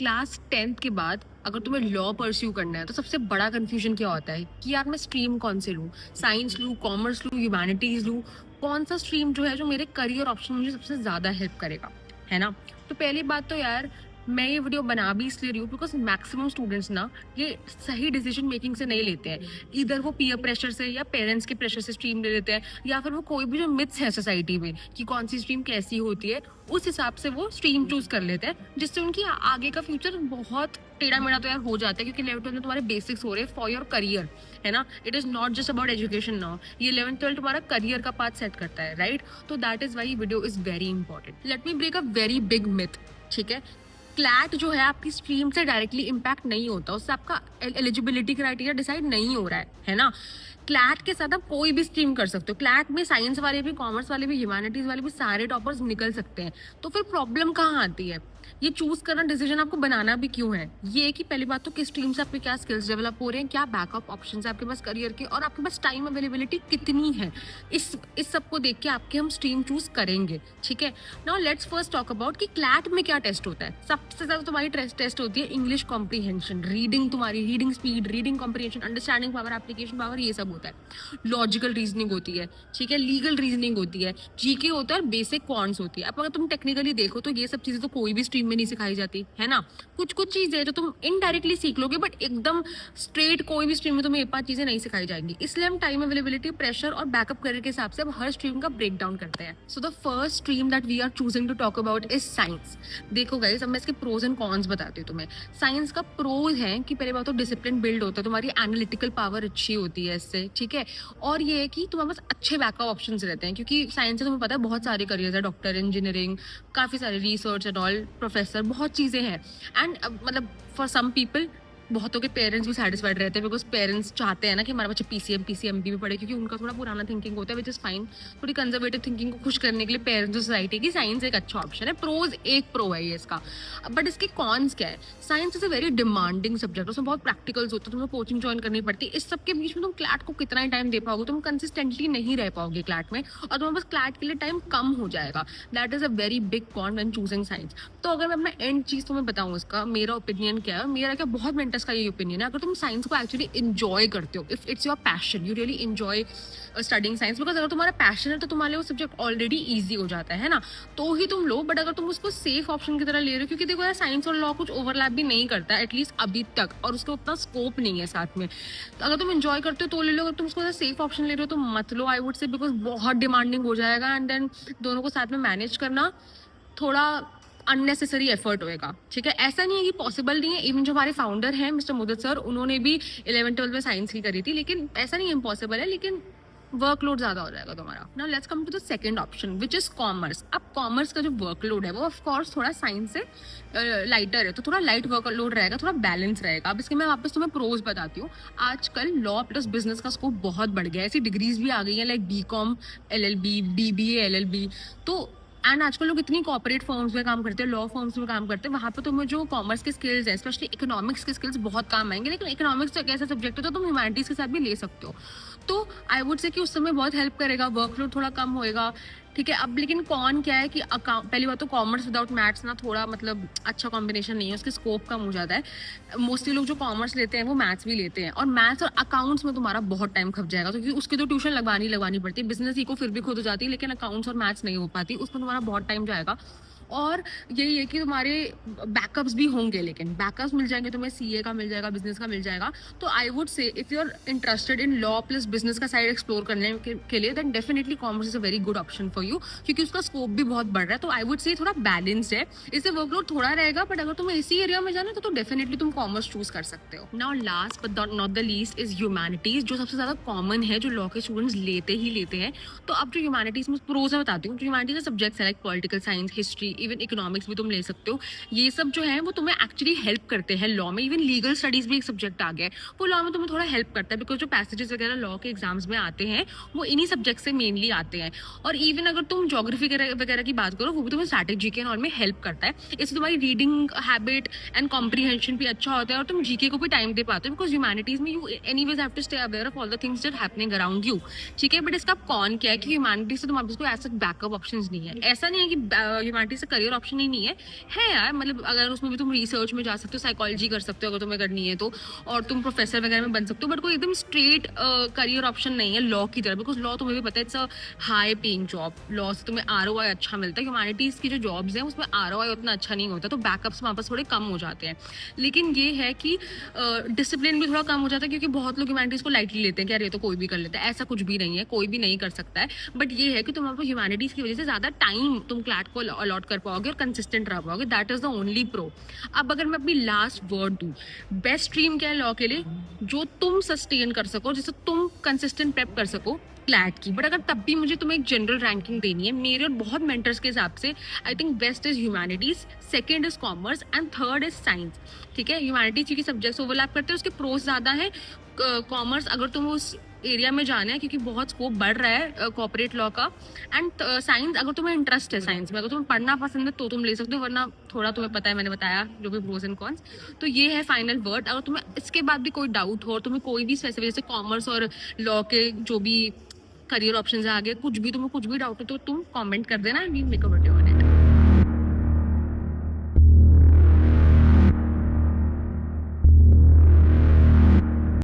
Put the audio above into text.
Class 10th के बाद अगर तुम्हें लॉ परस्यू करना है तो सबसे बड़ा कंफ्यूजन क्या होता है कि यार मैं स्ट्रीम कौन से लूँ, साइंस लूँ, कॉमर्स लूँ, ह्यूमैनिटीज लूँ, कौन सा स्ट्रीम जो है जो मेरे करियर ऑप्शन में मुझे सबसे ज्यादा हेल्प करेगा, है ना। तो पहली बात तो यार मैं ये वीडियो बना भी इसलिए रही हूँ बिकॉज मैक्सिमम स्टूडेंट्स ना ये सही डिसीजन मेकिंग से नहीं लेते हैं। इधर वो पीयर प्रेशर से या पेरेंट्स के प्रेशर से स्ट्रीम ले लेते हैं, या फिर वो कोई भी जो मिथ्स है सोसाइटी में कि कौन सी स्ट्रीम कैसी होती है उस हिसाब से वो स्ट्रीम चूज कर लेते हैं, जिससे उनकी आगे का फ्यूचर बहुत टेढ़ा मेढ़ा तो यार हो जाता है। क्योंकि 11th में तुम्हारे बेसिक्स हो रहे हैं फॉर योर करियर, है ना। It is not just about education now, ये 11th-12th तुम्हारा करियर का पाथ सेट करता है, राइट। तो that is why video is very important. Let me break a very big myth, ठीक है। क्लैट जो है आपकी स्ट्रीम से डायरेक्टली इम्पैक्ट नहीं होता, उससे आपका एलिजिबिलिटी क्राइटेरिया डिसाइड नहीं हो रहा है ना। क्लैट के साथ आप कोई भी स्ट्रीम कर सकते हो। क्लैट में साइंस वाले भी, कॉमर्स वाले भी, ह्यूमैनिटीज वाले भी सारे टॉपर्स निकल सकते हैं। तो फिर प्रॉब्लम कहाँ आती है, ये चूज करना, डिसीजन आपको बनाना भी क्यों है, ये कि पहली बात तो किस स्ट्रीम से आपके क्या स्किल्स डेवलप हो रहे हैं, क्या बैकअप ऑप्शंस है आपके पास करियर के, और आपके पास टाइम अवेलेबिलिटी कितनी है। इस सबको देख के आपके हम स्ट्रीम चूज करेंगे, ठीक है। Now let's first talk about कि क्लैट में क्या टेस्ट होता है। सबसे ज्यादा तुम्हारी टेस्ट होती है इंग्लिश कॉम्प्रीहेंशन, रीडिंग, तुम्हारी reading speed, reading comprehension, understanding power, application power, ये सब होता है। लॉजिकल रीजनिंग होती है, ठीक है, लीगल रीजनिंग होती है, जीके होता है और बेसिक क्वांट्स होती है। अब अगर तुम टेक्निकली देखो तो ये सब चीजें तो कोई भी स्ट्रीम में नहीं सिखाई जाती, है ना। कुछ कुछ चीजें जो तुम इनडायरेक्टली सीख लोगे, बट एकदम स्ट्रेट कोई भी स्ट्रीम में तुम्हें ये 5 चीजें नहीं सिखाई जाएंगी। इसलिए हम टाइम अवेलेबिलिटी, प्रेशर और बैकअप करियर के हिसाब से अब हर स्ट्रीम का ब्रेक डाउन करते हैं। So the first stream that we are choosing to talk about is science. देखो गाइस, अब मैं इसके प्रोज एंड कॉन्स बताती हूँ तुम्हें। साइंस का प्रोज है कि पहले बात तो डिसिप्लिन बिल्ड होता है, तुम्हारी एनालिटिकल पावर अच्छी होती है इससे, ठीक है। और ये है कि तुम्हारे पास अच्छे बैकअप ऑप्शंस रहते हैं, क्योंकि साइंस से तुम्हें पता है बहुत सारे करियर्स है, डॉक्टर, इंजीनियरिंग, काफी सारे रिसर्च एंड ऑल, प्रोफेसर, बहुत चीजें हैं। एंड मतलब फॉर सम पीपल, बहुतों के पेरेंट्स भी सेटिस्फाइड रहते हैं, बिकॉज पेरेंट्स चाहते हैं ना कि हमारा बच्चा पीसीएमबी में पढ़े, क्योंकि उनका थोड़ा पुराना थिंकिंग होता है, विच इज फाइन। थोड़ी कंजर्वेटिव थिंकिंग को खुश करने के लिए पेरेंट्स और सोसाइटी की साइंस एक अच्छा ऑप्शन है। प्रोज एक प्रो है ये इसका, बट इसके कॉन्स क्या है। Science is a very demanding subject, उसमें बहुत प्रैक्टिकल्स होते हैं, तुम्हें कोचिंग ज्वाइन करनी पड़ती है। इस सब के बीच में तुम क्लैट को कितना ही टाइम दे पाओगे, तुम कंसिस्टेंटली नहीं रह पाओगे क्लैट में, और तुम्हारे पास क्लैट के लिए टाइम कम हो जाएगा। That is a very big con when choosing science. तो अगर मैं अपना एंड चीज तुम्हें बताऊं, इसका मेरा ओपिनियन क्या है, मेरा क्या बहुत मेंटर्स का ये ओपिनियन है, अगर तुम साइंस को एक्चुअली इंजॉय करते हो, if it's your passion, you really enjoy studying science, because अगर तुम्हारा पैशन है तो तुम्हारे लिए वो सब्जेक्ट ऑलरेडी ईजी हो जाता है ना, तो ही तुम लो। बट अगर तुम उसको सेफ ऑप्शन की तरह ले रहे हो, क्योंकि देखो यार साइंस और लॉ कुछ ओवरलैप भी नहीं करता है एटलीस्ट अभी तक, और उसका उतना स्कोप नहीं है साथ में, तो अगर तुम इंजॉय करते हो तो ले लो। अगर तुम उसको सेफ ऑप्शन ले रहे हो तो मत लो, आई वुड से, बिकॉज बहुत डिमांडिंग हो जाएगा, एंड देन दोनों को साथ में मैनेज करना थोड़ा अननेसेसरी एफर्ट होएगा, ठीक है। ऐसा नहीं है कि पॉसिबल नहीं है, इवन जो हमारे फाउंडर हैं मिस्टर मुदत सर, उन्होंने भी 11th-12th में साइंस ही करी थी, लेकिन ऐसा नहीं इम्पॉसिबल है, लेकिन वर्कलोड ज्यादा हो जाएगा तुम्हारा। Now let's come to the second option which is commerce. अब कॉमर्स का जो वर्कलोड है वो ऑफ कोर्स थोड़ा साइंस से लाइटर है, तो थोड़ा लाइट वर्कलोड रहेगा, थोड़ा बैलेंस रहेगा। अब इसके मैं वापस तुम्हें प्रोज बताती हूँ। आजकल लॉ प्लस बिजनेस का स्कोप बहुत बढ़ गया है, ऐसी डिग्रीज भी आ गई है like BCom LLB, BBA LLB। तो एंड आजकल लोग इतनी कॉर्पोरेट फर्म्स में काम करते हैं, लॉ फर्म्स में काम करते हैं, वहाँ पे तुम्हें जो कॉमर्स के स्किल्स है, स्पेशली इकोनॉमिक्स के स्किल्स बहुत काम आएंगे। लेकिन इकोनॉमिक्स तो एक ऐसा सब्जेक्ट है तो तुम ह्यूमैनिटीज के साथ भी ले सकते हो, तो आई वुड से कि उस समय बहुत हेल्प करेगा, वर्कलोड थोड़ा कम होएगा, ठीक है। अब लेकिन कौन क्या है कि पहली बात तो कॉमर्स विदाउट मैथ्स ना थोड़ा मतलब अच्छा कॉम्बिनेशन नहीं है, उसके स्कोप कम हो जाता है। मोस्टली लोग जो कॉमर्स लेते हैं वो मैथ्स भी लेते हैं, और मैथ्स और अकाउंट्स में तुम्हारा बहुत टाइम खप जाएगा, क्योंकि उसकी तो ट्यूशन लगवानी पड़ती है। बिजनेस ही को फिर भी खुद हो जाती है, लेकिन अकाउंट्स और मैथ्स नहीं हो पाती, उसमें तुम्हारा बहुत टाइम जाएगा। और यही है कि तुम्हारे बैकअप्स भी होंगे, लेकिन बैकअप्स मिल जाएंगे तुम्हें, सीए का मिल जाएगा, बिजनेस का मिल जाएगा। तो I would say if you are interested in law plus business का साइड एक्सप्लोर करने के लिए, then definitely commerce is a very good option for you, क्योंकि उसका स्कोप भी बहुत बढ़ रहा है। तो आई वुड से थोड़ा बैलेंस्ड है, इससे वर्कलोड थोड़ा रहेगा, बट अगर तुम्हें इसी एरिया में जाना है तो डेफिनेटली तुम कॉमर्स चूज कर सकते हो। Now last but not the least is humanities, जो सबसे ज्यादा कॉमन है, जो लॉ के स्टूडेंट्स लेते हैं। तो अब जो ह्यूमैनिटीज में प्रोज मैं बताती हूँ, जो ह्यूमैनिटीज के सब्जेक्ट्स है like political science, history, even economics भी तुम ले सकते हो। ये सब जो है वो तुम्हें एक्चुअली हेल्प करते हैं लॉ में। इवन लीगल स्टडीज भी एक सब्जेक्ट आ गया है, वो लॉ में तुम्हें थोड़ा हेल्प करता है, बिकॉज जो पैसेजेस वगैरह लॉ के एग्जाम्स में आते हैं वो इन्हीं सब्जेक्ट से मेनली आते हैं। और इवन अगर तुम ज्योग्राफी वगैरह की बात करो, वो भी तुम्हें स्ट्रैटेजी के में हेल्प करता है। इससे तुम्हारी रीडिंग हैबिट एंड कॉम्प्रीहेंशन भी अच्छा होता है, और तुम जीके को भी टाइम दे पाते हो, बिकॉज ह्यूमैनिटीज में you anyways have to stay aware of all the things that happening around you, ठीक है। बट इसका कौन क्या है कि ह्यूमैनिटीज से तुम्हारे पास कोई ऐसा बैकअप ऑप्शंस नहीं है। ऐसा नहीं है कि ह्यूमैनिटीज से करियर ऑप्शन ही नहीं है यार, मतलब अगर उसमें भी तुम रिसर्च में जा सकते हो, साइकोलॉजी कर सकते हो अगर तुम्हें करनी है तो, और तुम प्रोफेसर वगैरह में बन सकते हो, बट कोई एकदम स्ट्रेट करियर ऑप्शन नहीं है लॉ की तरफ, बिकॉज लॉ तुम्हें भी पता है it's a high paying job, law से तुम्हें ROI अच्छा मिलता है। ह्यूमैनिटीज की जो जॉब्स हैं उसमें ROI उतना अच्छा नहीं होता, तो बैकअप्स वहाँ पर थोड़े कम हो जाते हैं। लेकिन ये है कि डिसिप्लिन भी थोड़ा कम हो जाता है, क्योंकि बहुत लोग ह्यूमैनिटीज को लाइटली लेते हैं कि यार ये तो कोई भी कर लेता है, ऐसा कुछ भी नहीं है, कोई भी नहीं कर सकता है। बट ये है कि तुम आपको ह्यूमैनिटीज की वजह से ज्यादा टाइम तुम क्लैट को अलॉट कर पाओगे और कंसिस्टेंट रह पाओगे, that is the only pro. अब अगर मैं अपनी लास्ट वर्ड दूं, बेस्ट स्ट्रीम क्या है लॉ के लिए, जो तुम सस्टेन कर सको, जिससे तुम कंसिस्टेंट प्रेप कर सको क्लैट की। बट अगर तब भी मुझे तुम्हें एक जनरल रैंकिंग देनी है मेरे और बहुत मेंटर्स के हिसाब से, I think best is humanities, second is commerce and third is science. ठीक है, ह्यूमैनिटीज क्योंकि सब्जेक्ट्स ओवरलैप करते हैं, उसके प्रोस ज्यादा है। कॉमर्स अगर तुम उस एरिया में जाना है क्योंकि बहुत स्कोप बढ़ रहा है कॉर्पोरेट लॉ का, एंड साइंस अगर तुम्हें इंटरेस्ट है साइंस में, अगर तुम्हें पढ़ना पसंद है तो तुम ले सकते हो, वरना थोड़ा तुम्हें पता है, मैंने बताया जो भी प्रोस एंड कॉन्स। तो ये है फाइनल वर्ड। अगर तुम्हें इसके बाद भी कोई डाउट हो और तुम्हें कोई भी स्पेसिफिक, जैसे कॉमर्स और लॉ के जो भी करियर ऑप्शंस है आगे, कुछ भी तुम्हें कुछ भी डाउट हो तो तुम कमेंट कर देना, and we make a video on it.